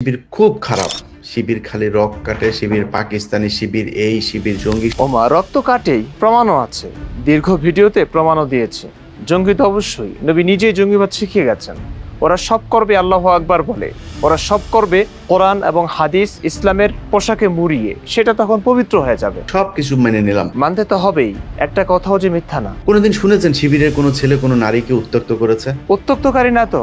শিবির খুব খারাপ। শিবির খালি রক কাটে, শিবির পাকিস্তানি, শিবির এই, শিবির জঙ্গি। ওমা রক্ত কাটেই, প্রমাণও আছে, দীর্ঘ ভিডিওতে প্রমাণও দিয়েছে। জঙ্গি তো অবশ্যই, নবী নিজেই জঙ্গিবাদ শিখিয়ে গেছেন। ওরা সব করবে আল্লাহু আকবার বলে, ওরা সব করবে কোরআন এবং হাদিস ইসলামের পোশাকে মুড়িয়ে, সেটা তখন পবিত্র হয়ে যাবে। সবকিছু মেনে নিলাম। মানতে তো হবেই, একটা কথাও যে মিথ্যা না। কোনোদিন শুনেছেন শিবিরের কোনো ছেলে কোনো নারীকে উত্ত্যক্ত করেছে? উত্তক্তকারী না তো,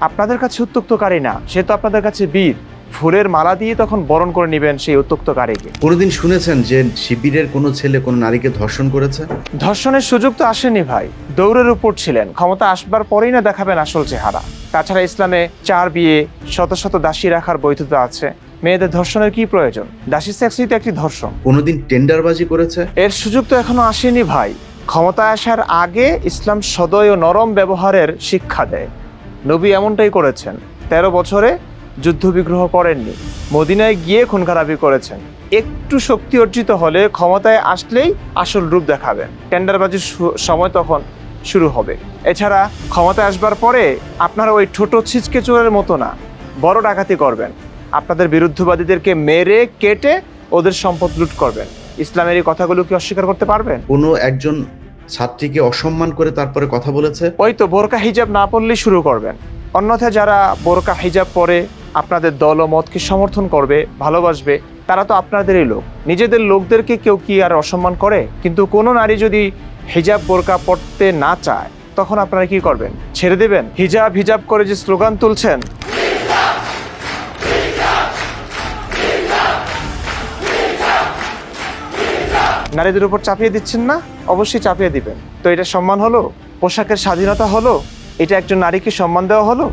আপনাদের কাছে উত্তক্তকারী না, সে তো আপনাদের কাছে বীর। ফুলের মালা দিয়ে তখন বরণ করে নেবেন সেই উত্তক্তকারীকে। কোনোদিন শুনেছেন যে শিবিরের কোনো ছেলে কোনো নারীকে ধর্ষণ করেছে? ধর্ষণের সুযোগ তো আসেনি ভাই, দৌড়ের উপর ছিলেন, ক্ষমতা আসবার পরেই না দেখাবেন আসল চেহারা। তাছাড়া ইসলামে 4 বিয়ে, শত শত দাসী রাখার বৈধতা আছে, মেয়েদের ধর্ষণের কি প্রয়োজন? দাসী সেক্সই তো একটি ধর্ষণ। কোনোদিন টেন্ডারবাজি করেছে? এর সুযোগ তো এখনো আসেনি ভাই। ক্ষমতা আসার আগে ইসলাম সদয় ও নরম ব্যবহারের শিক্ষা দেয়। নবী এমনটাই করেছেন। 13 বছরে যুদ্ধ বিগ্রহ করেননি, মদিনায় গিয়ে খুন খারাপি করেছেন। একটু শক্তি অর্জিত হলে ক্ষমতায় আসলেই আসল রূপ দেখাবেন, টেন্ডারবাজির সময় তখন শুরু হবে। এছাড়া ক্ষমতায় আসবার পরে আপনারা ওই ছোট ছিচকে চোরের মতো না, বড় ডাকাতি করবেন। আপনাদের বিরুদ্ধবাদীদেরকে মেরে কেটে ওদের সম্পদ লুট করবেন। ইসলামের এই কথাগুলো কি অস্বীকার করতে পারবেন? কোনো একজন ছাত্রীকে অসম্মান করে তারপরে কথা বলেছে? ওই তো বোরকা হিজাব না পরলেই শুরু করবেন। অন্যথায় যারা বোরকা হিজাব পরে আপনাদের দল ও মতকে সমর্থন করবে, ভালোবাসবে, তারা তো আপনাদেরই লোক। নিজেদের লোকদেরকে কেউ কি আর অসম্মান করে? কিন্তু কোনো নারী যদি হিজাব বোরকা পরতে না চায়, তখন আপনারা কি করবেন? ছেড়ে দেবেন? হিজাব হিজাব করে যে স্লোগান তুলছেন, নারীদের উপর চাপিয়ে দিচ্ছেন না? অবশ্যই চাপিয়ে দিবেন। তো এটা সম্মান হলো? পোশাকের স্বাধীনতা হলো? এটা একজন নারীকে সম্মান দেওয়া হলো?